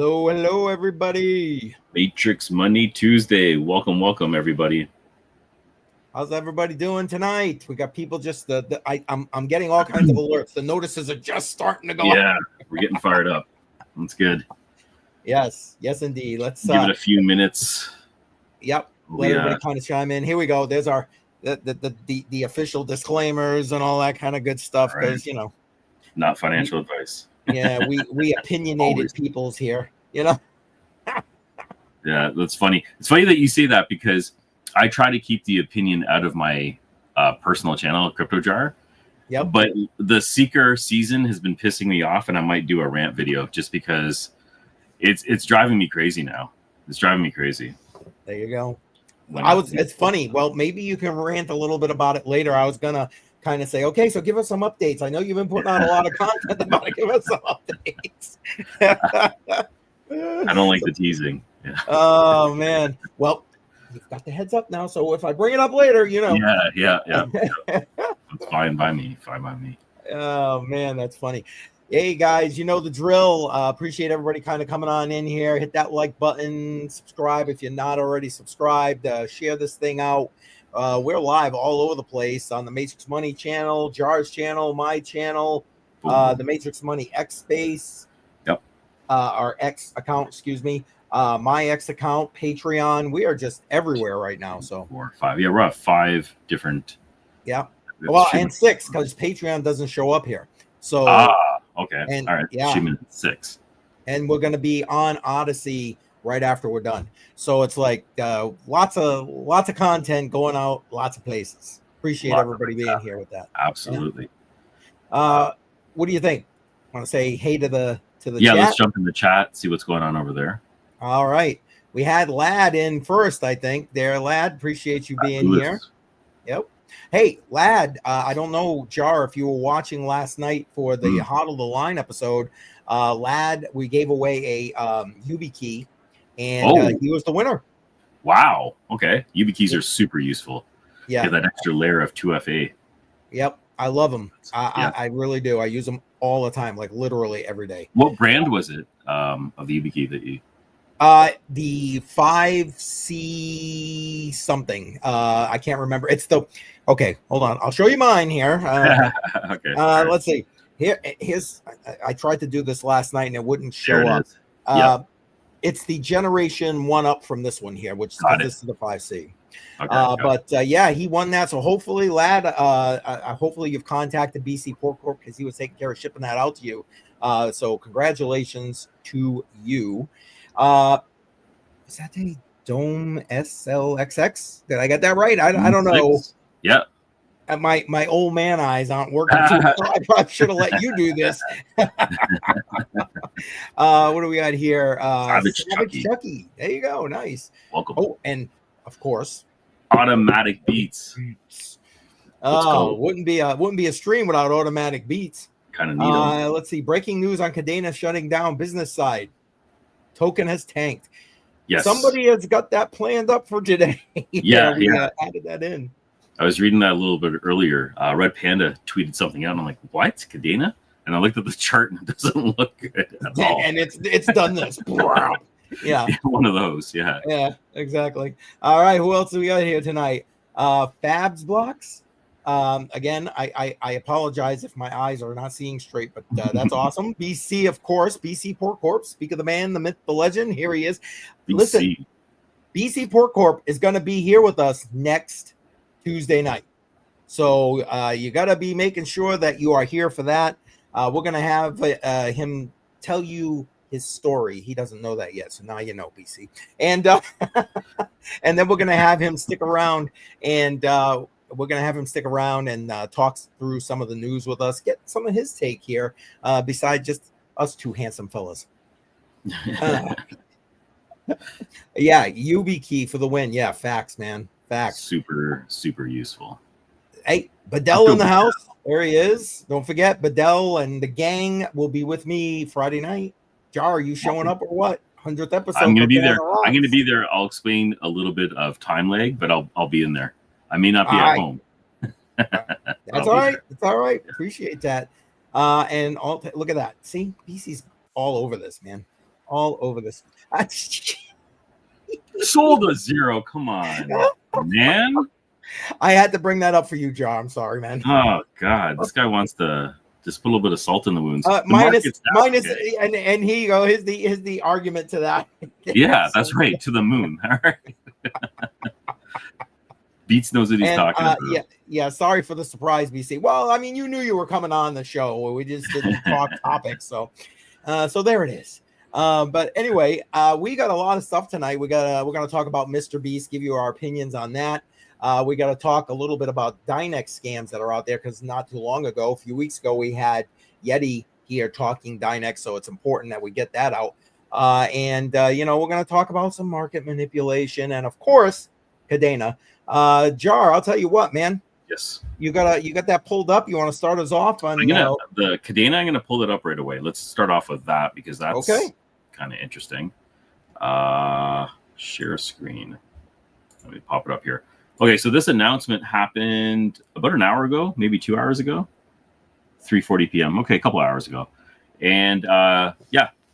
Hello, hello, everybody. Matrix Money Tuesday. Welcome, everybody. How's everybody doing tonight? We got people just I'm getting all kinds of alerts. The notices are just starting to go. Yeah, we're getting fired up. That's good. Yes, indeed. Let's give it a few minutes. Yep. Let everybody kind of chime in. Here we go. There's our the official disclaimers and all that kind of good stuff because not financial advice. Yeah, we opinionated peoples here. Yeah, that's funny. It's funny that you say that because I try to keep the opinion out of my personal channel, CryptoJar. Yep. But the Seeker season has been pissing me off, and I might do a rant video just because it's driving me crazy now. It's driving me crazy. There you go. It's funny. Well, maybe you can rant a little bit about it later. I was gonna kind of say, okay, so give us some updates. I know you've been putting out a lot of content about it. Give us some updates. I don't like the teasing. Yeah. Oh man. Well, you've got the heads up now. So if I bring it up later, Yeah. It's fine by me. Fine by me. Oh man, that's funny. Hey guys, you know the drill. Appreciate everybody kind of coming on in here. Hit that like button, subscribe if you're not already subscribed. Share this thing out. We're live all over the place on the Matrix Money channel, Jar's channel, my channel, the Matrix Money X Space. Yep. Our X account, excuse me. My X account, Patreon. We are just everywhere right now. So 4 or 5. Yeah, we're at 5 different. Yeah. Well, and 6 because Patreon doesn't show up here. So okay. And, all right. Yeah. 6. And we're going to be on Odyssey right after we're done. So it's like lots of content going out, lots of places. Appreciate everybody being here with that. Absolutely. Yeah. What do you think? Want to say hey to the chat? Let's jump in the chat, see what's going on over there. All right. We had Lad in first, I think. There, Lad. Appreciate you being here. Yep. Hey, Lad, I don't know, Jar, if you were watching last night for the Hodl the Line episode. Lad, we gave away a YubiKey, and he was the winner. Wow. Okay. YubiKeys are super useful. Yeah. Get that extra layer of 2FA. Yep. I love them. I really do. I use them all the time, like literally every day. What brand was it of the YubiKey that you... The 5C something. I can't remember. It's the... Okay, hold on. I'll show you mine here. Okay. Let's see. Here's... I tried to do this last night and it wouldn't show up. Yep. It's the generation 1 up from this one here, which this is the 5C. Okay, yeah, he won that. So hopefully, Lad, hopefully you've contacted BC Port Corp because he was taking care of shipping that out to you. So congratulations to you. Is that a Dome SLXX? Did I get that right? I don't know. Yeah. My old man eyes aren't working too well. I probably should have let you do this. What do we got here? Savage Chucky. There you go. Nice. Welcome. Oh, and of course, Automatic Beats. Wouldn't be a stream without Automatic Beats. Kind of neat. Let's see. Breaking news on Cadena shutting down business side. Token has tanked. Yes. Somebody has got that planned up for today. Yeah. Added that in. I was reading that a little bit earlier. Red Panda tweeted something out, and I'm like, "What, Cadena?" And I looked at the chart, and it doesn't look good at all. And it's done this. Yeah, one of those. Yeah, exactly. All right, who else do we got here tonight? Fabs Blocks. Again, I apologize if my eyes are not seeing straight, but that's awesome. BC, of course, BC Port Corp. Speak of the man, the myth, the legend. Here he is. BC. Listen, BC Port Corp is going to be here with us next Tuesday night. So you got to be making sure that you are here for that. We're going to have him tell you his story. He doesn't know that yet, so now you know, BC. And and then we're going to have him stick around and talk through some of the news with us, get some of his take here, besides just us two handsome fellas. Yeah, YubiKey for the win. Yeah, facts, man. Facts. Super, super useful. Hey, Bedell in the house. There he is. Don't forget, Bedell and the gang will be with me Friday night. Jar, are you showing up or what? 100th episode. I'm going to be there. I'll explain a little bit of time lag, but I'll be in there. I may not be at home. That's all right. It's all right. Appreciate that. And look at that. See, BC's all over this, man. all over this. Sold a zero. Come on, man. I had to bring that up for you, Jar. I'm sorry, man. Oh God, this guy wants to just put a little bit of salt in the wounds. Minus, okay. And here you go. Here's the argument to that. Yeah, that's right. To the moon. All right. Beats knows what he's talking about. Yeah. Sorry for the surprise, BC. Well, I mean, you knew you were coming on the show. We just didn't talk topics. So there it is. But anyway, we got a lot of stuff tonight. We're gonna talk about Mr. Beast, give you our opinions on that. We got to talk a little bit about DYNEX scams that are out there, because not too long ago, a few weeks ago, we had Yeti here talking DYNEX, so it's important that we get that out. And we're going to talk about some market manipulation, and of course, Cadena. Jar, I'll tell you what, man. Yes. You got that pulled up. You want to start us off on the Cadena? I'm gonna pull it up right away. Let's start off with that, because that's kind of interesting. Share screen. Let me pop it up here. Okay, so this announcement happened about an hour ago, maybe 2 hours ago, 3:40 p.m. Okay, a couple hours ago. And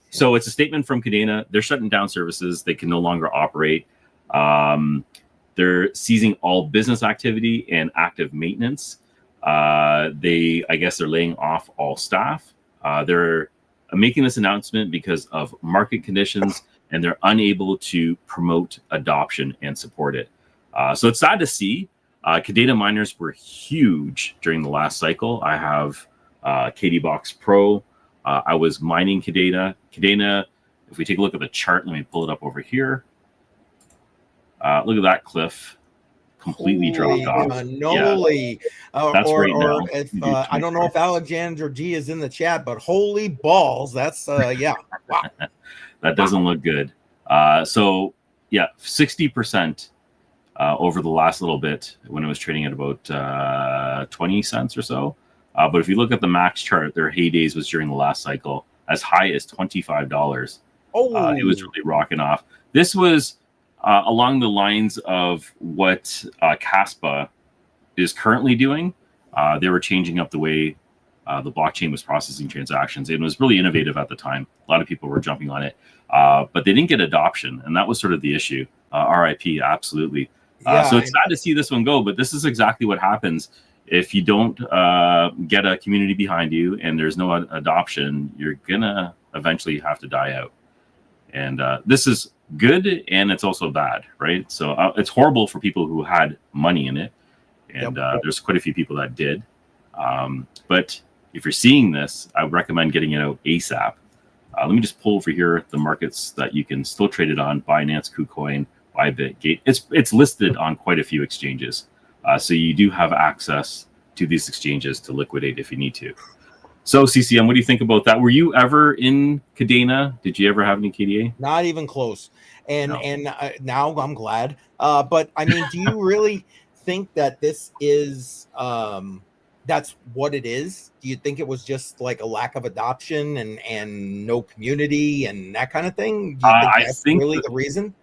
so it's a statement from Cadena. They're shutting down services. They can no longer operate. They're seizing all business activity and active maintenance. I guess they're laying off all staff. They're making this announcement because of market conditions, and they're unable to promote adoption and support it. So it's sad to see. Cadena miners were huge during the last cycle. I have KD Box Pro. I was mining Cadena. Cadena, if we take a look at the chart, let me pull it up over here. Look at that cliff. Completely dropped off. Noli. That's right now. If, I don't know if Alexander G is in the chat, but holy balls. That's, wow. That doesn't look good. 60%. Over the last little bit, when it was trading at about 20 cents or so. But if you look at the max chart, their heydays was during the last cycle, as high as $25. It was really rocking off. This was along the lines of what Caspa is currently doing. They were changing up the way the blockchain was processing transactions. It was really innovative at the time. A lot of people were jumping on it, but they didn't get adoption, and that was sort of the issue. RIP, absolutely. So it's sad to see this one go, but this is exactly what happens if you don't get a community behind you and there's no adoption. You're gonna eventually have to die out, and this is good, and it's also bad, right? So it's horrible for people who had money in it, and there's quite a few people that did. But if you're seeing this, I would recommend getting it out ASAP. Let me just pull over here the markets that you can still trade it on: Binance, KuCoin, Bybit, Gate. It's listed on quite a few exchanges, so you do have access to these exchanges to liquidate if you need to. So CCM, what do you think about that? Were you ever in Cadena? Did you ever have any KDA? Not even close. And now I'm glad. But I mean, do you really think that this is that's what it is? Do you think it was just like a lack of adoption and no community and that kind of thing? Do you think that's really the reason?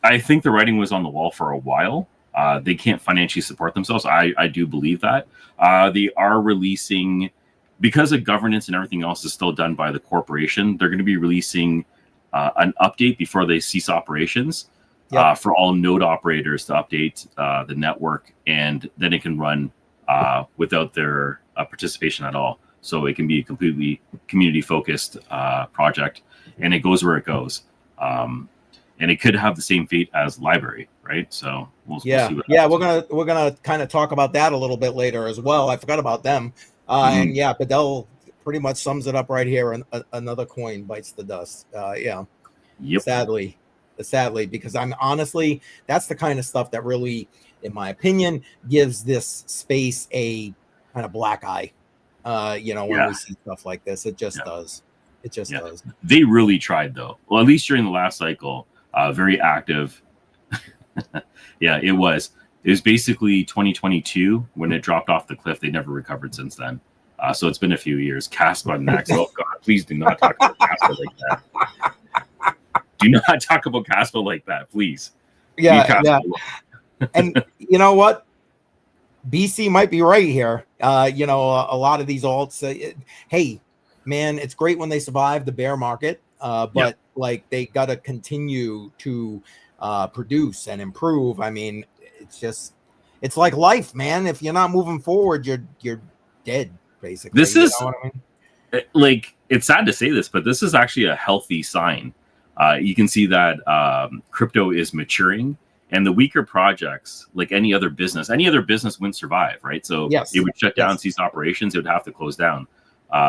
I think the writing was on the wall for a while. They can't financially support themselves. I do believe that. They are releasing, because of governance and everything else is still done by the corporation, they're going to be releasing an update before they cease operations for all node operators to update the network, and then it can run without their participation at all. So it can be a completely community-focused project, and it goes where it goes. And it could have the same fate as Library, right? So we'll see what happens. We're gonna kind of talk about that a little bit later as well. I forgot about them. And Fiddle pretty much sums it up right here. Another coin bites the dust. Yep. Sadly, because I'm honestly, that's the kind of stuff that really, in my opinion, gives this space a kind of black eye. When we see stuff like this, it just does. It just does. They really tried, though. Well, at least during the last cycle, very active. It was. It was basically 2022 when it dropped off the cliff. They never recovered since then. So it's been a few years. Caspa next. Oh God, please do not talk about Caspa like that. Do not talk about Caspa like that, please. Yeah. And you know what? BC might be right here. A lot of these alts. Hey, man, it's great when they survive the bear market. but like they got to continue to produce and improve. I mean, it's like life, man. If you're not moving forward, you're dead, basically. This is, you know what I mean? like, it's sad to say this, but this is actually a healthy sign. You can see that crypto is maturing, and the weaker projects, like any other business wouldn't survive, right? So it would shut down, cease operations, it would have to close down.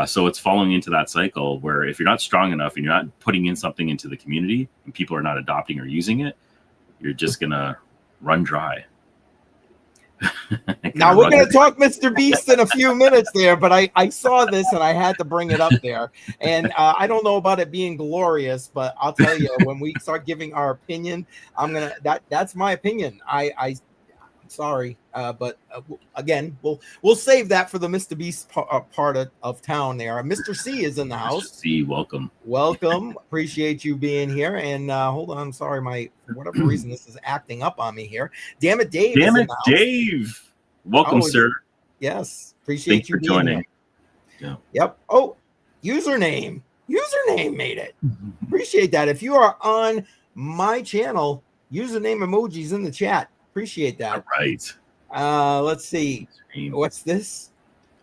So it's falling into that cycle where if you're not strong enough and you're not putting in something into the community and people are not adopting or using it, you're just going to run dry. Now we're going to talk Mr. Beast in a few minutes there, but I saw this and I had to bring it up there. And I don't know about it being glorious, but I'll tell you, when we start giving our opinion, that's my opinion. I'm sorry, but again, we'll save that for the Mr. Beast part of town there. Mr. C is in the house. Mr. C, welcome. Appreciate you being here. And hold on, I'm sorry, for whatever reason this is acting up on me here. Damn it, Dave. Dave. Welcome, sir. Yes, appreciate you for joining. Yeah. Yep. Oh, username made it. Appreciate that. If you are on my channel, username emojis in the chat. Appreciate that. All right. Let's see. What's this?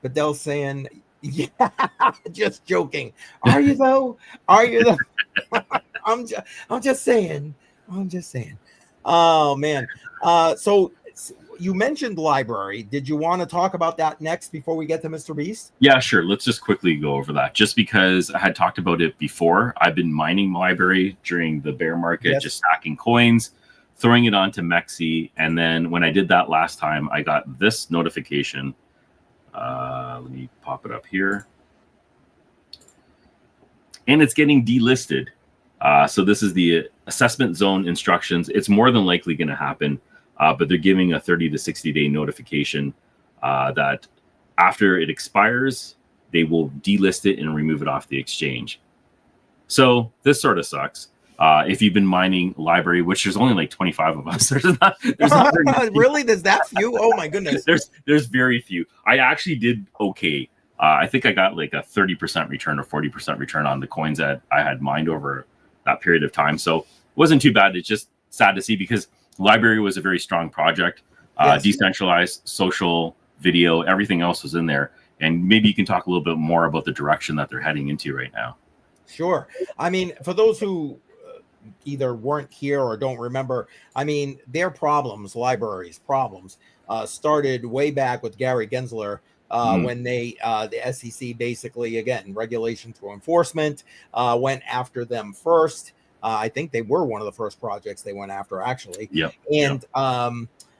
Fidel saying, yeah, just joking. Are you though? I'm just saying. Oh man. So you mentioned library. Did you want to talk about that next before we get to Mr. Beast? Yeah, sure. Let's just quickly go over that. Just because I had talked about it before, I've been mining library during the bear market, just stacking coins, throwing it onto Mexi. And then when I did that last time, I got this notification. Let me pop it up here. And it's getting delisted. So this is the assessment zone instructions. It's more than likely going to happen, but they're giving a 30 to 60 day notification that after it expires, they will delist it and remove it off the exchange. So this sort of sucks. If you've been mining library, which there's only like 25 of us, there's not really, there's that few? Oh my goodness. There's very few. I actually did okay. I think I got like a 30% return or 40% return on the coins that I had mined over that period of time. So it wasn't too bad. It's just sad to see because library was a very strong project, decentralized, social, video, everything else was in there. And maybe you can talk a little bit more about the direction that they're heading into right now. Sure. I mean, for those who either weren't here or don't remember, I mean, their libraries problems, started way back with Gary Gensler when they, the SEC basically, again, regulation through enforcement, went after them first. I think they were one of the first projects they went after, actually. And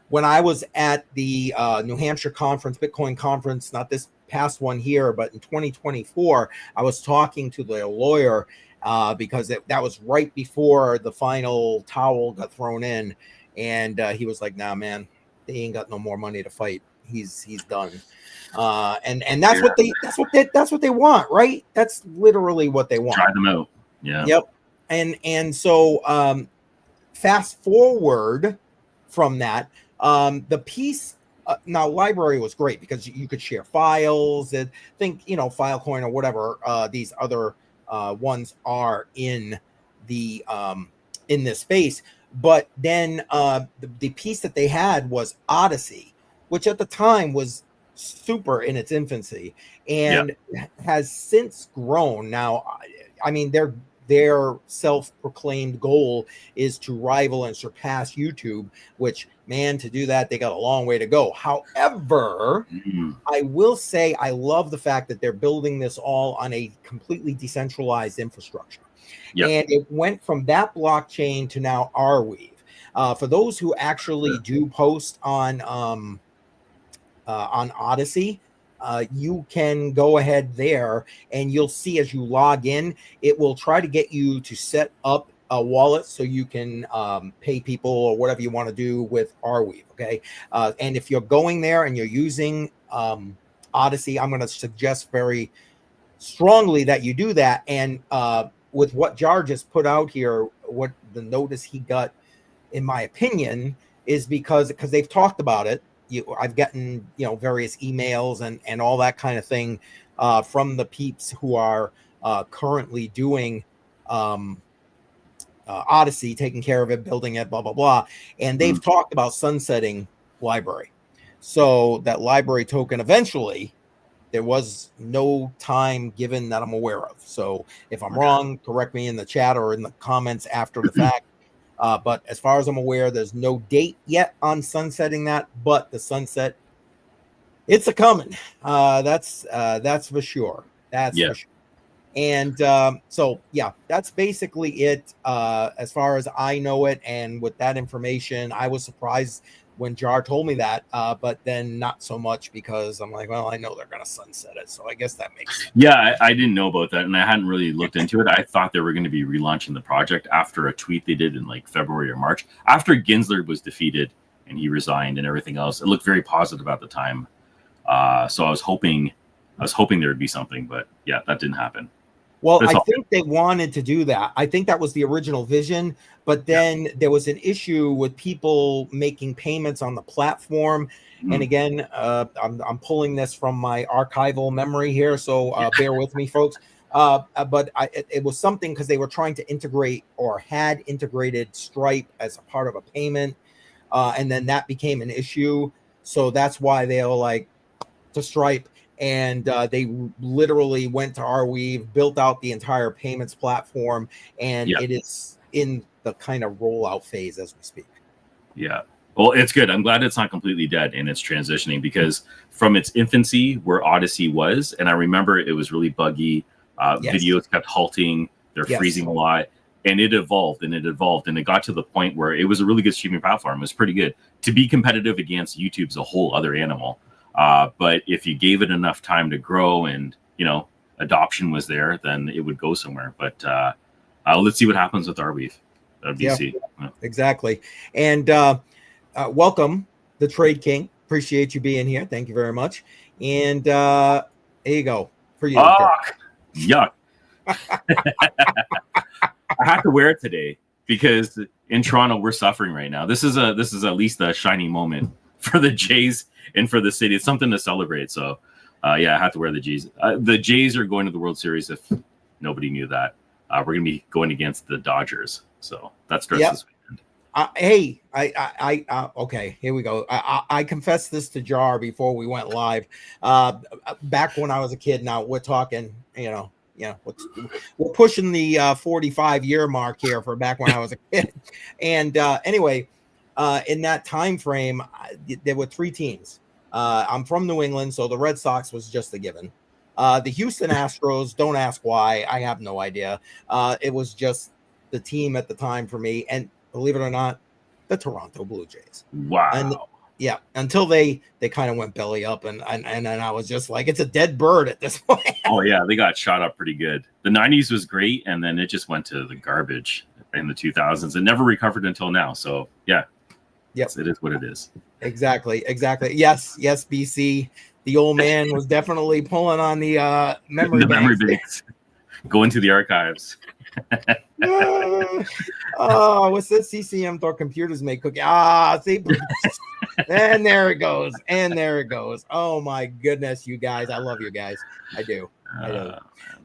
when I was at the New Hampshire conference, Bitcoin conference, not this past one here, but in 2024, I was talking to the lawyer because that was right before the final towel got thrown in, and he was like, "Nah, man, they ain't got no more money to fight. He's done." And that's what they want, right? That's literally what they want. Try them out. Yeah. Yep. And so fast forward from that, the piece. Now, library was great because you could share files and think, Filecoin or whatever these other ones are in the in this space. But then the piece that they had was Odyssey, which at the time was super in its infancy and has since grown. Now, I mean, their self-proclaimed goal is to rival and surpass YouTube, which, man, to do that, they got a long way to go. However, I will say I love the fact that they're building this all on a completely decentralized infrastructure. And it went from that blockchain to now Arweave. For those who actually do post on Odyssey, you can go ahead there and you'll see as you log in, it will try to get you to set up a wallet so you can pay people or whatever you want to do with Arweave. Okay. And if you're going there and you're using Odyssey, I'm going to suggest very strongly that you do that. And with what Jar just put out here, what the notice he got, in my opinion, is because they've talked about it. I've gotten various emails and all that kind of thing from the peeps who are currently doing Odyssey, taking care of it, building it, blah, blah, blah. And they've talked about sunsetting library. So that library token, eventually, there was no time given that I'm aware of. So if I'm wrong, correct me in the chat or in the comments after the fact. But as far as I'm aware, there's no date yet on sunsetting that, but the sunset, it's a coming. That's for sure. That's for sure. And so, yeah, that's basically it as far as I know it. And with that information, I was surprised when Jar told me that, but then not so much because I'm like, well, I know they're going to sunset it. So I guess that makes sense. Yeah, I didn't know about that, and I hadn't really looked into it. I thought they were going to be relaunching the project after a tweet they did in like February or March, after Gensler was defeated and he resigned and everything else. It looked very positive at the time. So I was hoping there would be something, but yeah, that didn't happen. Well, I think they wanted to do that. I think that was the original vision, but then there was an issue with people making payments on the platform. And again, I'm pulling this from my archival memory here, so bear with me, folks. But it was something because they were trying to integrate or had integrated Stripe as a part of a payment, and then that became an issue. So that's why they were like to Stripe. And they literally went to Arweave, built out the entire payments platform, and it is in the kind of rollout phase as we speak. Yeah. Well, it's good. I'm glad it's not completely dead and it's transitioning, because from its infancy where Odyssey was, and I remember it was really buggy, videos kept halting, they're freezing a lot, and it evolved and it evolved, and it got to the point where it was a really good streaming platform. It was pretty good. To be competitive against YouTube's a whole other animal. But if you gave it enough time to grow and, adoption was there, then it would go somewhere. But let's see what happens with Arweave. BC. Yeah. Exactly. And welcome, the Trade King. Appreciate you being here. Thank you very much. And here you go for you. Yuck. I have to wear it today because in Toronto we're suffering right now. This is at least a shining moment for the Jays and for the city. It's something to celebrate. So I have to wear the Jays. The Jays are going to the World Series, if nobody knew that. We're going to be going against the Dodgers. So that's this weekend. Okay, here we go. I confessed this to Jar before we went live. Back when I was a kid, now we're talking, we're pushing the 45-year mark here for back when I was a kid. And anyway, in that time frame, there were three teams. I'm from New England, so the Red Sox was just a given. The Houston Astros, don't ask why, I have no idea. It was just the team at the time for me, and believe it or not, the Toronto Blue Jays. Wow. And until they kind of went belly up, and I was just like, it's a dead bird at this point. Oh yeah, they got shot up pretty good. The 90s was great, and then it just went to the garbage in the 2000s. It never recovered until now. So yeah. Yes, it is what it is. Exactly. Yes, BC. The old man was definitely pulling on the memory banks. Go into the archives. What's this? CCM thought computers make cookies. See, and there it goes. Oh my goodness, you guys! I love you guys. I do.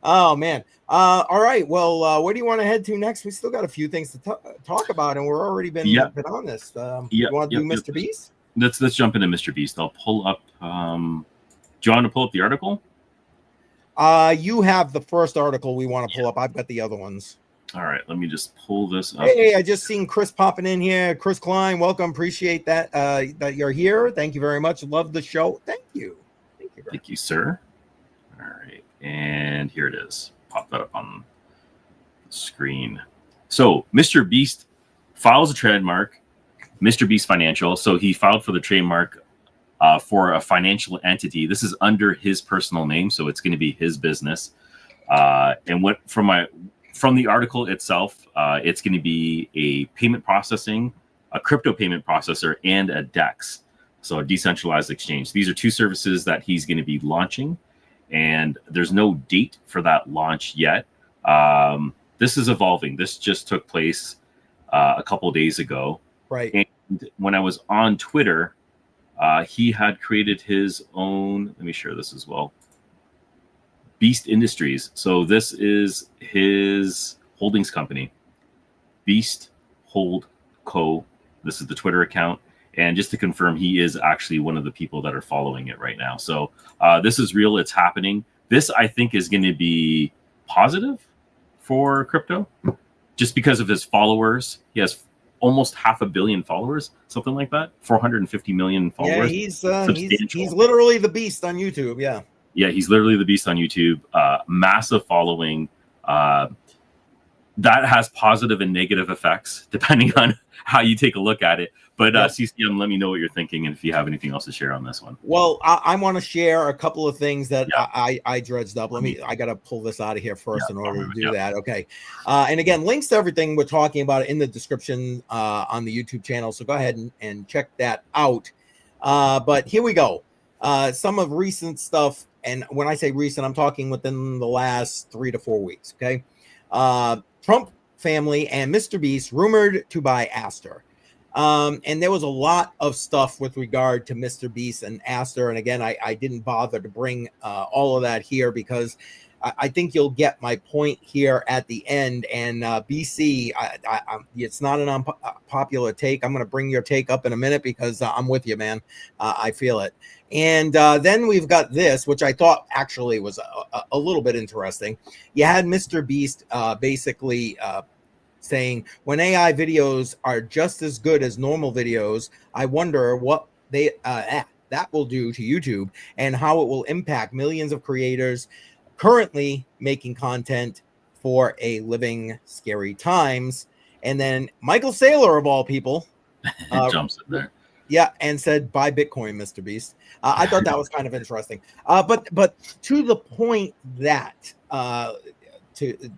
Oh man. All right. Well, where do you want to head to next? We still got a few things to talk about, and we're already been on this. You want to do Mr. Beast? Let's jump into Mr. Beast. I'll pull up. Do you want to pull up the article? You have the first article we want to pull up. I've got the other ones. All right, let me just pull this up. Hey, I just seen Chris popping in here. Chris Klein, welcome. Appreciate that that you're here. Thank you very much. Love the show. Thank you. Thank you, sir. All right, and here it is. Pop that up on the screen. So, Mr. Beast files a trademark, Mr. Beast Financial. So he filed for the trademark for a financial entity. This is under his personal name, so it's going to be his business. And what from the article itself, it's going to be a payment processing, a crypto payment processor, and a DEX, so a decentralized exchange. These are two services that he's going to be launching, and there's no date for that launch yet. This is evolving. This just took place a couple of days ago. Right. And when I was on Twitter, he had created his own. Let me share this as well. Beast Industries. So this is his holdings company, Beast Hold Co. This is the Twitter account. And just to confirm, he is actually one of the people that are following it right now. So this is real. It's happening. This, I think, is going to be positive for crypto just because of his followers. He has almost 500 million followers, something like that. 450 million followers. Yeah, he's literally the beast on YouTube. Yeah. Yeah, he's literally the beast on YouTube. Massive following. That has positive and negative effects depending on how you take a look at it. But CCM, let me know what you're thinking and if you have anything else to share on this one. Well, I want to share a couple of things that I dredged up. I got to pull this out of here first in order to do that. Okay. And again, links to everything we're talking about in the description on the YouTube channel. So go ahead and check that out. But here we go. Some of recent stuff. And when I say recent, I'm talking within the last 3 to 4 weeks. Okay. Trump family and Mr. Beast rumored to buy Aster. And there was a lot of stuff with regard to Mr. Beast and Aster. And again, I didn't bother to bring all of that here because I think you'll get my point here at the end. And BC, it's not an unpopular take. I'm going to bring your take up in a minute because I'm with you, man. I feel it. And then we've got this, which I thought actually was a little bit interesting. You had Mr. Beast basically saying, when AI videos are just as good as normal videos, I wonder what that will do to YouTube and how it will impact millions of creators currently making content for a living scary times. And then Michael Saylor, of all people, jumps in there. Yeah, and said, buy Bitcoin, Mr. Beast. I thought that was kind of interesting. But to the point that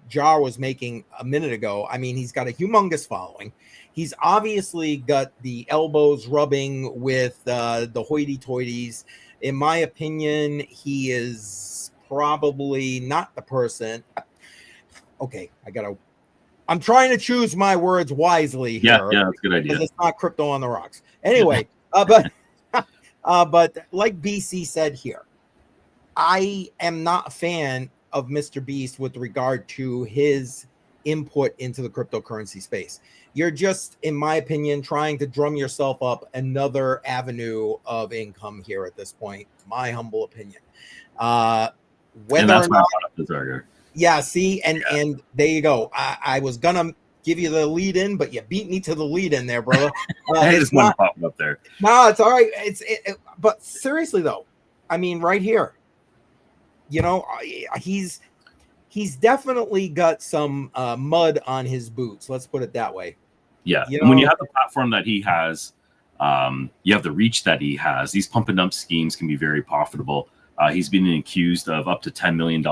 Jar was making a minute ago, I mean, he's got a humongous following. He's obviously got the elbows rubbing with the hoity-toities. In my opinion, he is probably not the person. Okay, I'm trying to choose my words wisely here. Yeah, that's a good idea. Because it's not crypto on the rocks. Anyway, but like BC said here, I am not a fan of Mr. Beast with regard to his input into the cryptocurrency space. You're just, in my opinion, trying to drum yourself up another avenue of income here at this point. My humble opinion. Whether or not, yeah, see, and there you go. I was gonna give you the lead in, but you beat me to the lead in there, brother. I just want to pop up there. No, it's all right. But seriously though, I mean, right here, you know, he's definitely got some mud on his boots. Let's put it that way. Yeah, and when you have the platform that he has, you have the reach that he has. These pump and dump schemes can be very profitable. He's been accused of up to $10 million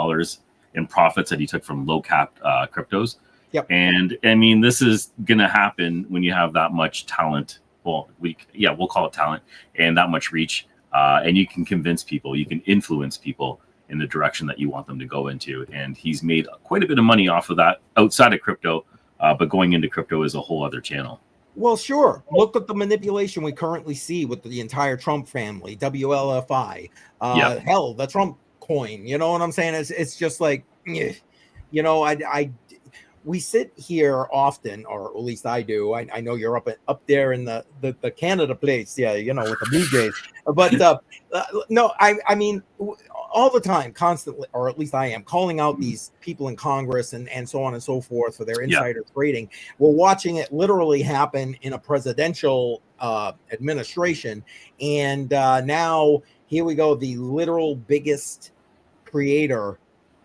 in profits that he took from low cap cryptos. Yep. And I mean, this is going to happen when you have that much talent. Well, we'll call it talent and that much reach. And you can convince people, you can influence people in the direction that you want them to go into. And he's made quite a bit of money off of that outside of crypto, but going into crypto is a whole other channel. Well, sure. Look at the manipulation we currently see with the entire Trump family, WLFI, hell, the Trump coin. You know what I'm saying? It's just like, you know, we sit here often, or at least I do. I know you're up there in the Canada place, yeah, you know, with the Blue Jays. But no, I mean, all the time, constantly, or at least I am, calling out these people in Congress and so on and so forth for their insider trading. We're watching it literally happen in a presidential administration. And now here we go, the literal biggest creator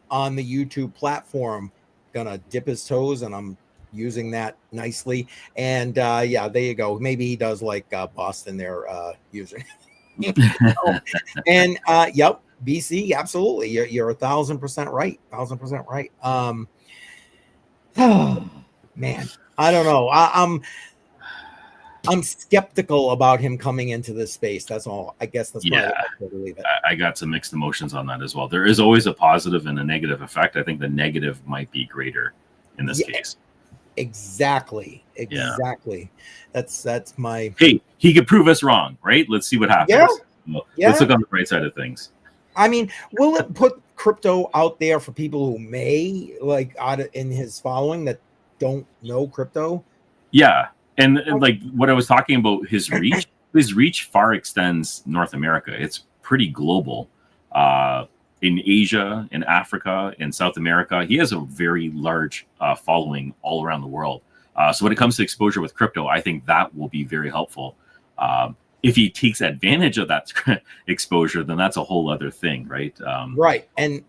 on the YouTube platform gonna dip his toes, and I'm using that nicely. And yeah, there you go. Maybe he does like Boston there user. And yep, BC, absolutely. You're 1,000% right. 1,000% right. Oh, man, I don't know. I'm skeptical about him coming into this space. That's all. I guess that's why I believe it. I got some mixed emotions on that as well. There is always a positive and a negative effect. I think the negative might be greater in this case. Exactly. Yeah. That's my. Hey, he could prove us wrong, right? Let's see what happens. Yeah. Let's look on the bright side of things. I mean, will it put crypto out there for people who may like in his following that don't know crypto? Yeah, and like what I was talking about, his reach far extends North America. It's pretty global. In Asia, in Africa, in South America, he has a very large following all around the world. So when it comes to exposure with crypto, I think that will be very helpful. If he takes advantage of that exposure, then that's a whole other thing, right? Right. And,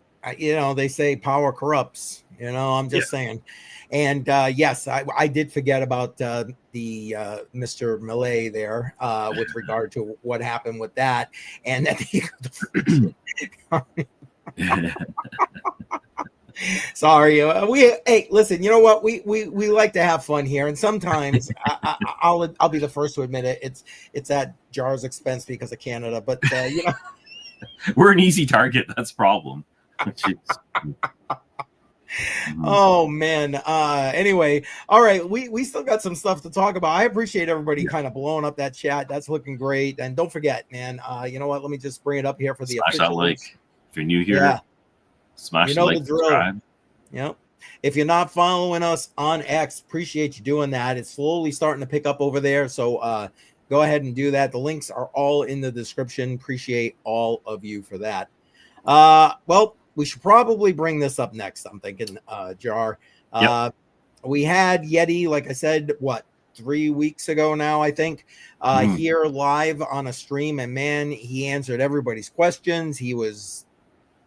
they say power corrupts, I'm just saying. And yes, I did forget about the Mr. Millet there with regard to what happened with that. And that sorry, hey, listen, you know what, we like to have fun here, and sometimes I'll be the first to admit it, it's at Jar's expense because of Canada, but we're an easy target. That's a problem. Oh man. Anyway, all right, we still got some stuff to talk about. I appreciate everybody kind of blowing up that chat. That's looking great. And don't forget, man, you know what, let me just bring it up here for the smash that like. If you're new here, yeah, smash the like, subscribe. Yep. If you're not following us on X, appreciate you doing that. It's slowly starting to pick up over there, so go ahead and do that. The links are all in the description. Appreciate all of you for that. Well, we should probably bring this up next, I'm thinking, Jar. We had Yeti, like I said, 3 weeks ago now, I think, here live on a stream, and man, he answered everybody's questions. He was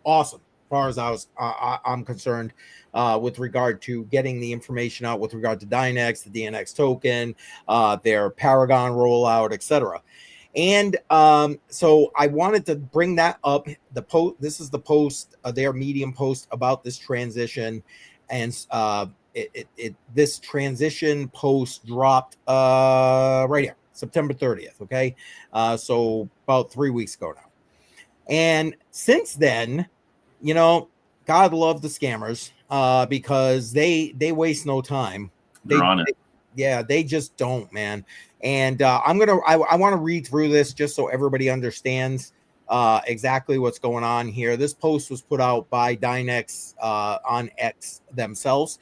awesome as far as I'm concerned, with regard to getting the information out with regard to DYNEX, the DNX token, their Paragon rollout, etc. And so I wanted to bring that up. This is the post, their Medium post about this transition, and this transition post dropped right here, September 30th. Okay, so about 3 weeks ago now. And since then, God love the scammers because they waste no time. They're on it. They just don't, man. And I want to read through this just so everybody understands exactly what's going on here. This post was put out by DYNEX on X themselves.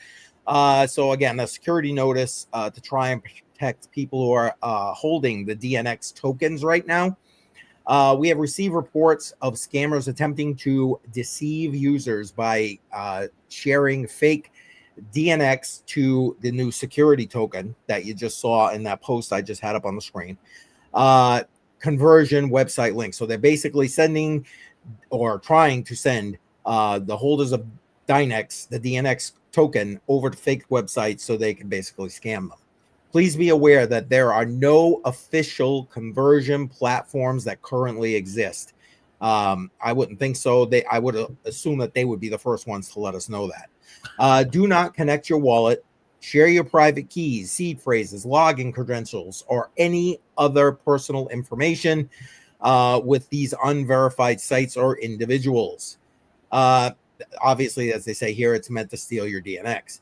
So again, a security notice to try and protect people who are holding the DNX tokens right now. We have received reports of scammers attempting to deceive users by sharing fake DNX to the new security token that you just saw in that post I just had up on the screen. Conversion website links. So they're basically sending or trying to send the holders of DYNEX, the DNX token, over to fake websites so they can basically scam them. Please be aware that there are no official conversion platforms that currently exist. I wouldn't think so. I would assume that they would be the first ones to let us know that. Do not connect your wallet, share your private keys, seed phrases, login credentials, or any other personal information with these unverified sites or individuals. Obviously, as they say here, it's meant to steal your DNX.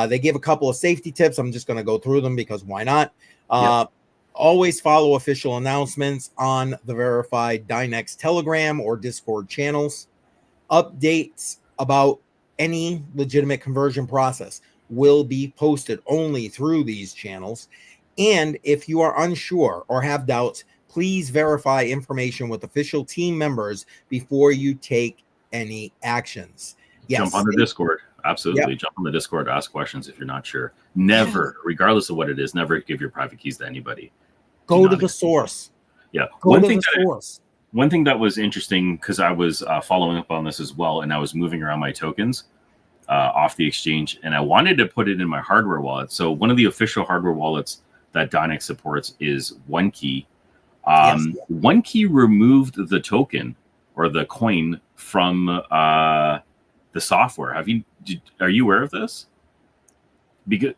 They give a couple of safety tips. I'm just going to go through them because why not? Always follow official announcements on the verified DYNEX Telegram or Discord channels. Updates about any legitimate conversion process will be posted only through these channels. And if you are unsure or have doubts, please verify information with official team members before you take any actions. Yes. Jump on the Discord. Absolutely. Yep. Jump on the Discord, ask questions if you're not sure. Never, regardless of what it is, never give your private keys to anybody. Go to the source. Yeah. Go to the source. One thing that was interesting, because I was following up on this as well, and I was moving around my tokens off the exchange, and I wanted to put it in my hardware wallet. So one of the official hardware wallets that DYNEX supports is OneKey. OneKey removed the token or the coin from the software. Are you aware of this? Because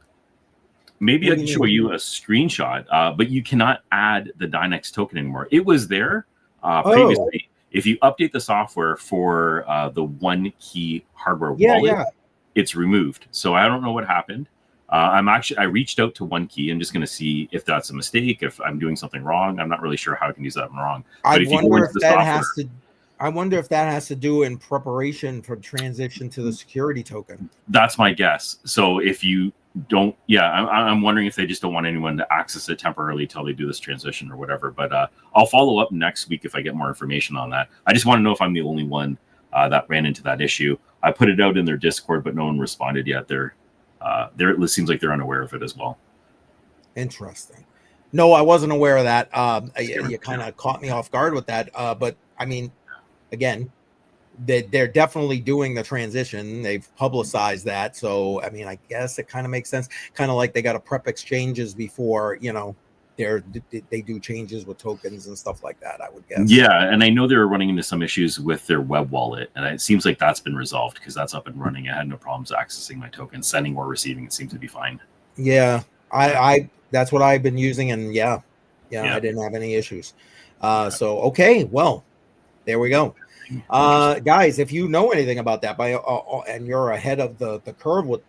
maybe I can show you a screenshot, but you cannot add the DYNEX token anymore. It was there previously. If you update the software for the OneKey hardware wallet, it's removed. So I don't know what happened. I reached out to OneKey. I'm just going to see if that's a mistake, if I'm doing something wrong. I'm not really sure how I can use that wrong. But I wonder if that has to. I wonder if that has to do in preparation for transition to the security token. That's my guess. So if you don't, yeah, I'm wondering if they just don't want anyone to access it temporarily till they do this transition or whatever. But I'll follow up next week if I get more information on that. I just want to know if I'm the only one that ran into that issue. I put it out in their Discord, but no one responded yet. It seems like they're unaware of it as well. Interesting. No, I wasn't aware of that. You kind of caught me off guard with that. But I mean, again, they're definitely doing the transition. They've publicized that. So, I mean, I guess it kind of makes sense. Kind of like they got to prep exchanges before, you know, they do changes with tokens and stuff like that, I would guess. Yeah, and I know they were running into some issues with their web wallet, and it seems like that's been resolved because that's up and running. I had no problems accessing my tokens, sending or receiving. It seemed to be fine. Yeah, I that's what I've been using, and yeah, I didn't have any issues. So okay, well, there we go. Guys, if you know anything about that, and you're ahead of the curve with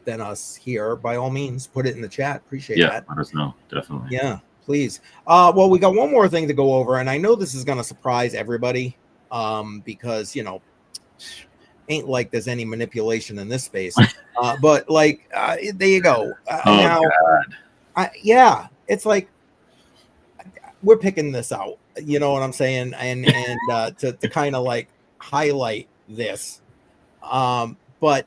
than us here, by all means, put it in the chat. Appreciate that. Let us know, definitely. Yeah, please. Well, we got one more thing to go over, and I know this is going to surprise everybody, because you know, ain't like there's any manipulation in this space. But like, there you go. Now, yeah, it's like we're picking this out. You know what I'm saying? And to kind of like highlight this. But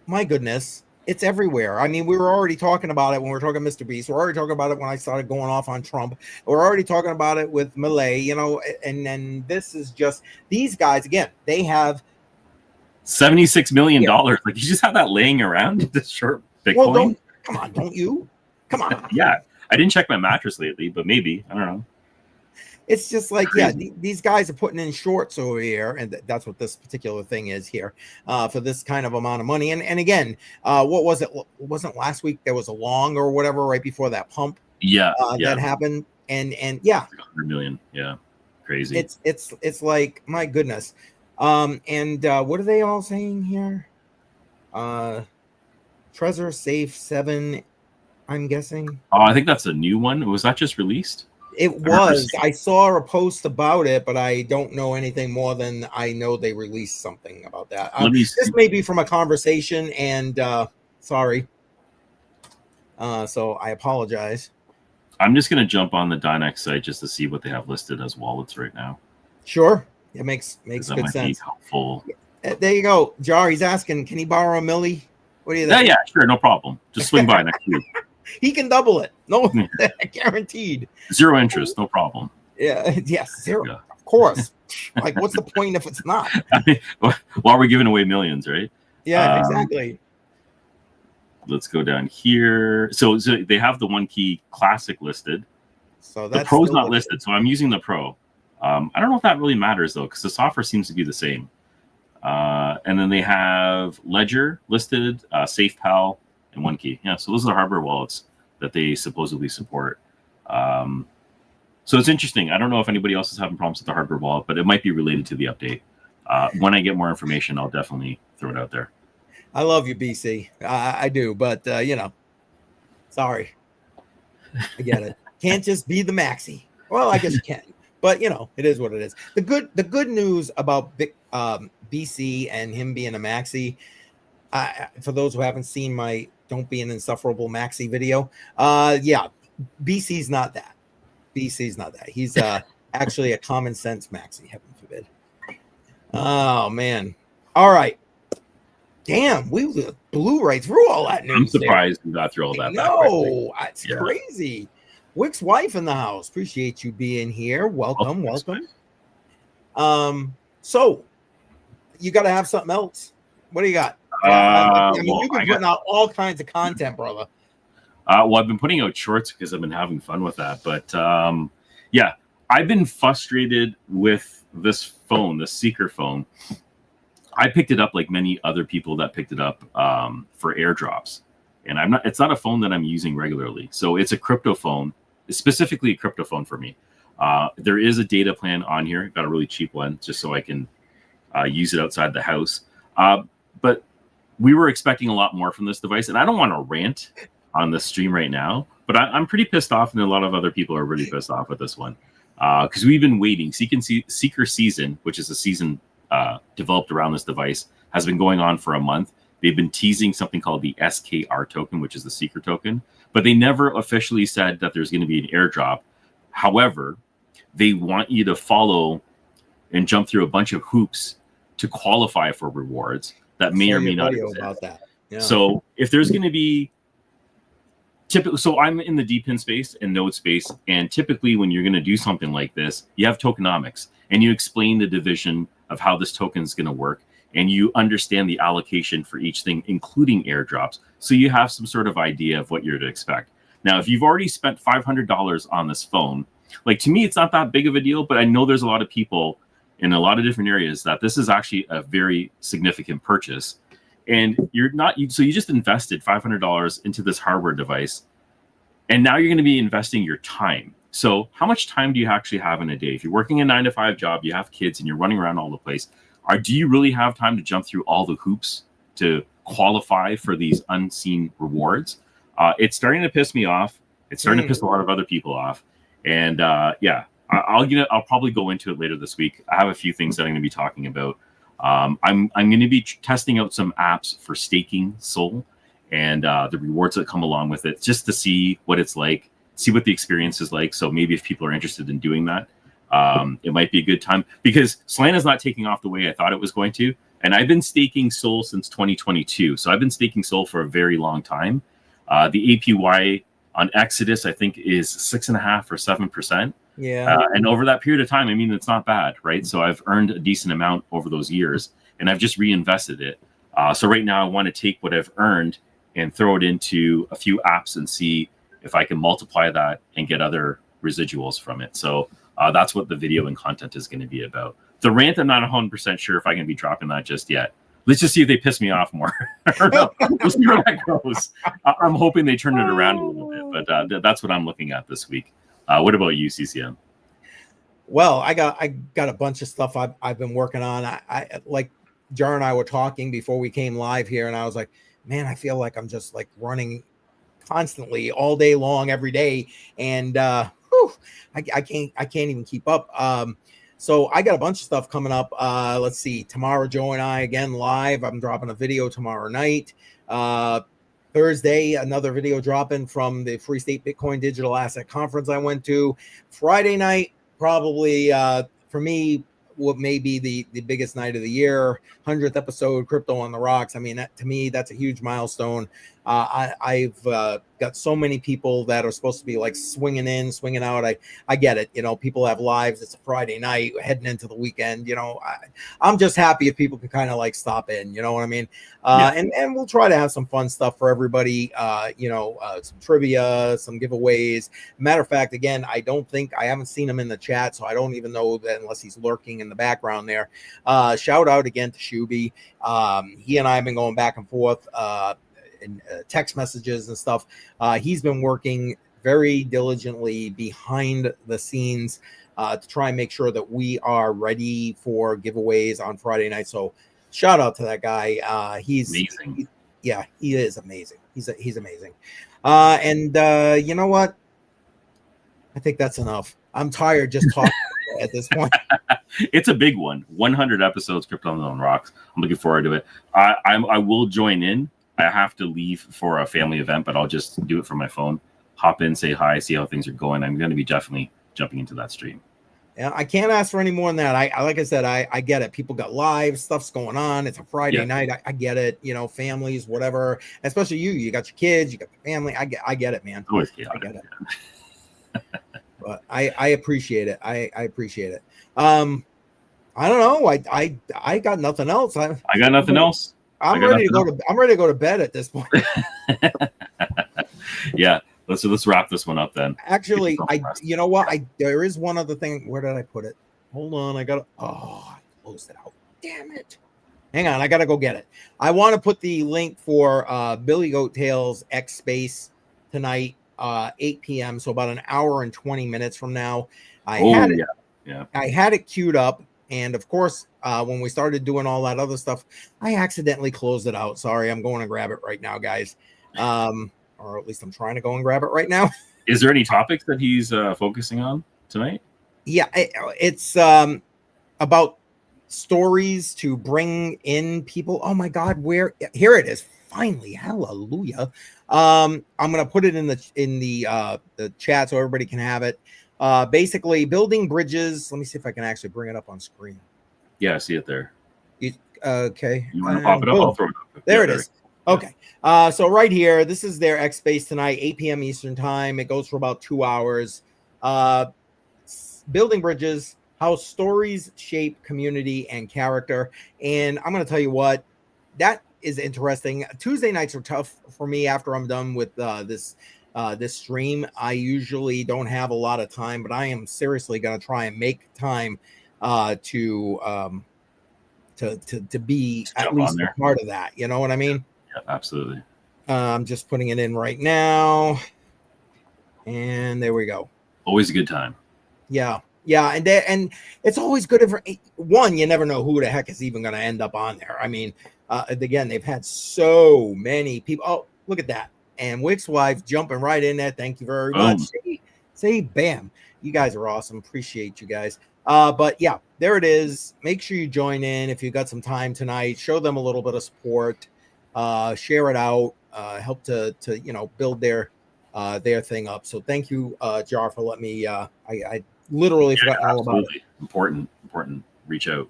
my goodness, it's everywhere. I mean, we were already talking about it when we were talking Mr. Beast. We're already talking about it when I started going off on Trump. We're already talking about it with Malay, you know, and then this is just these guys again, they have $76 million. Like you just have that laying around this short Bitcoin. Well, come on, don't you? Come on. Yeah. I didn't check my mattress lately, but maybe. I don't know. It's just like, yeah, these guys are putting in shorts over here, and that's what this particular thing is here, for this kind of amount of money. And again, what was it? Wasn't last week there was a long or whatever right before that pump? Yeah, that happened, and yeah, 100 million. Yeah, crazy. It's like, my goodness. And what are they all saying here? Trezor Safe 7, I'm guessing. Oh, I think that's a new one. Was that just released? It was. I saw a post about it, but I don't know anything more than I know they released something about that. This may be from a conversation, and sorry. So I apologize. I'm just going to jump on the DYNEX site just to see what they have listed as wallets right now. Sure. It makes good sense. Helpful. There you go. Jar, he's asking, can he borrow a milli? What do you think? Yeah, sure. No problem. Just swing by next week. He can double it. No, guaranteed. 0 interest, no problem. Yeah, yes, 0. Yeah. Of course. Like, what's the point if it's not? I mean, while we're giving away millions, right? Yeah, exactly. Let's go down here. So they have the 1Key Classic listed. So that's the Pro's not listed, so I'm using the Pro. I don't know if that really matters though, because the software seems to be the same. And then they have Ledger listed, SafePal, and 1Key. Yeah, so those are the hardware wallets that they supposedly support. So it's interesting. I don't know if anybody else is having problems with the hardware wallet, but it might be related to the update. When I get more information, I'll definitely throw it out there. I love you, BC. I do, but you know, sorry. I get it. Can't just be the maxi. Well, I guess you can, but you know, it is what it is. The good news about BC and him being a maxi, for those who haven't seen my "Don't Be an Insufferable Maxi" video, yeah, BC's not that. BC's not that. He's actually a common sense maxi. Heaven forbid. Oh man. All right. Damn, we blew right through all that news. I'm surprised we got through all that. No, it's crazy. Wick's wife in the house. Appreciate you being here. Welcome, welcome. So you got to have something else. What do you got? I mean, you've been putting out all kinds of content, brother. Well, I've been putting out shorts because I've been having fun with that. But yeah, I've been frustrated with this phone, the Seeker phone. I picked it up like many other people that picked it up for airdrops, and it's not a phone that I'm using regularly. So it's a crypto phone. It's specifically a crypto phone for me. There is a data plan on here. Got a really cheap one just so I can use it outside the house. But we were expecting a lot more from this device, and I don't want to rant on the stream right now, but I'm pretty pissed off, and a lot of other people are really pissed off with this one. because we've been waiting. Seeker season, which is a season developed around this device, has been going on for a month. They've been teasing something called the SKR token, which is the Seeker token, but they never officially said that there's going to be an airdrop. However, they want you to follow and jump through a bunch of hoops to qualify for rewards that may or may not exist. About that. Yeah. So if there's going to be typically, so I'm in the DPIN space and node space, and typically when you're going to do something like this, you have tokenomics and you explain the division of how this token is going to work, and you understand the allocation for each thing, including airdrops. So you have some sort of idea of what you're to expect. Now, if you've already spent $500 on this phone, like, to me, it's not that big of a deal, but I know there's a lot of people in a lot of different areas that this is actually a very significant purchase. And so you just invested $500 into this hardware device, and now you're going to be investing your time. So how much time do you actually have in a day? If you're working a 9-to-5 job, you have kids, and you're running around all the place, do you really have time to jump through all the hoops to qualify for these unseen rewards? It's starting to piss me off. It's starting to piss a lot of other people off. And I'll probably go into it later this week. I have a few things that I'm going to be talking about. I'm going to be testing out some apps for staking Sol and the rewards that come along with it, just to see what it's like, see what the experience is like. So maybe if people are interested in doing that, it might be a good time, because Solana's not taking off the way I thought it was going to. And I've been staking Sol since 2022. So I've been staking Sol for a very long time. The APY on Exodus, I think, is 6.5 or 7%. Yeah. And over that period of time, I mean, it's not bad, right? So I've earned a decent amount over those years, and I've just reinvested it. So right now I want to take what I've earned and throw it into a few apps and see if I can multiply that and get other residuals from it. So that's what the video and content is going to be about. The rant, I'm not 100% sure if I can be dropping that just yet. Let's just see if they piss me off more. We'll see where that goes. I'm hoping they turn it around a little bit, but that's what I'm looking at this week. What about you, CCM? Well, I got a bunch of stuff I've been working on. I like Jar and I were talking before we came live here, and I was like, man, I feel like I'm just like running constantly all day long, every day, and I can't even keep up. So I got a bunch of stuff coming up. Let's see. Tomorrow, Joe and I again live. I'm dropping a video tomorrow night. Thursday, another video dropping from the Free State Bitcoin Digital Asset Conference I went to. Friday night, probably for me, what may be the biggest night of the year, 100th episode, Crypto on the Rocks. I mean, to me, that's a huge milestone. I've got so many people that are supposed to be like swinging in, swinging out. I get it. You know, people have lives. It's a Friday night heading into the weekend. You know, I'm just happy if people can kind of like stop in, you know what I mean? And we'll try to have some fun stuff for everybody. Some trivia, some giveaways. Matter of fact, again, I haven't seen him in the chat, so I don't even know that unless he's lurking in the background there. Shout out again to Shuby. He and I have been going back and forth in text messages and stuff. He's been working very diligently behind the scenes to try and make sure that we are ready for giveaways on Friday night. So shout out to that guy. He's amazing. He is amazing. He's amazing. And you know what? I think that's enough. I'm tired just talking at this point. It's a big one. 100 episodes, Crypto on the Rocks. I'm looking forward to it. I will join in. I have to leave for a family event, but I'll just do it from my phone. Hop in, say hi, see how things are going. I'm going to be definitely jumping into that stream. Yeah, I can't ask for any more than that. Like I said, I get it. People got lives, stuff's going on. It's a Friday night. I get it. You know, families, whatever. Especially you got your kids, you got the family. I get it, man. Always I get it. But I appreciate it. I appreciate it. I don't know. I got nothing else. I got nothing else. I'm ready to go to bed at this point. Yeah. Let's wrap this one up then. Actually, you know what? There is one other thing. Where did I put it? Hold on. I closed it out. Damn it. Hang on. I got to go get it. I want to put the link for Billy Goat Tales X Space tonight, 8 p.m. So about an hour and 20 minutes from now. I had it queued up. And of course, when we started doing all that other stuff, I accidentally closed it out. Sorry, I'm going to grab it right now, guys. Or at least I'm trying to go and grab it right now. Is there any topics that he's focusing on tonight? Yeah, it's about stories to bring in people. Oh my God, here it is finally. Hallelujah. I'm gonna put it in the chat so everybody can have it. Basically building bridges. Let me see if I can actually bring it up on screen. Yeah, I see it there. Okay. You want to pop it up? I'll throw it up. There it is. Okay. So right here, this is their X Space tonight, 8 p.m. Eastern time. It goes for about 2 hours. Building bridges, how stories shape community and character. And I'm going to tell you what, that is interesting. Tuesday nights are tough for me after I'm done with this stream. I usually don't have a lot of time, but I am seriously going to try and make time to be at least a part of that. You know what I mean? Yeah, absolutely. I'm just putting it in right now. And there we go. Always a good time. Yeah. And it's always good if one, you never know who the heck is even going to end up on there. I mean, again, they've had so many people. Oh, look at that. And Wick's wife jumping right in there. Thank you very much. See, bam. You guys are awesome. Appreciate you guys. But yeah, there it is. Make sure you join in if you got some time tonight. Show them a little bit of support. Share it out. Help to build their thing up. So thank you, Jar, for letting me. I literally forgot all about it. Important. Reach out.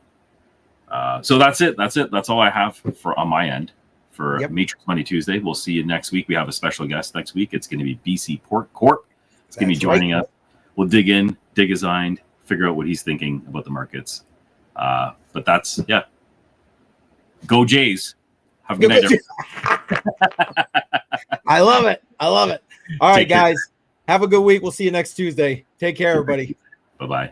So that's it. That's all I have on my end for Matrix Money Tuesday. We'll see you next week. We have a special guest next week. It's going to be BC Port Corp. It's going to be joining us. We'll dig his mind, figure out what he's thinking about the markets. But that's Go Jays. Have a good night, everyone. I love it. All right, guys. Have a good week. We'll see you next Tuesday. Take care, everybody. Bye-bye.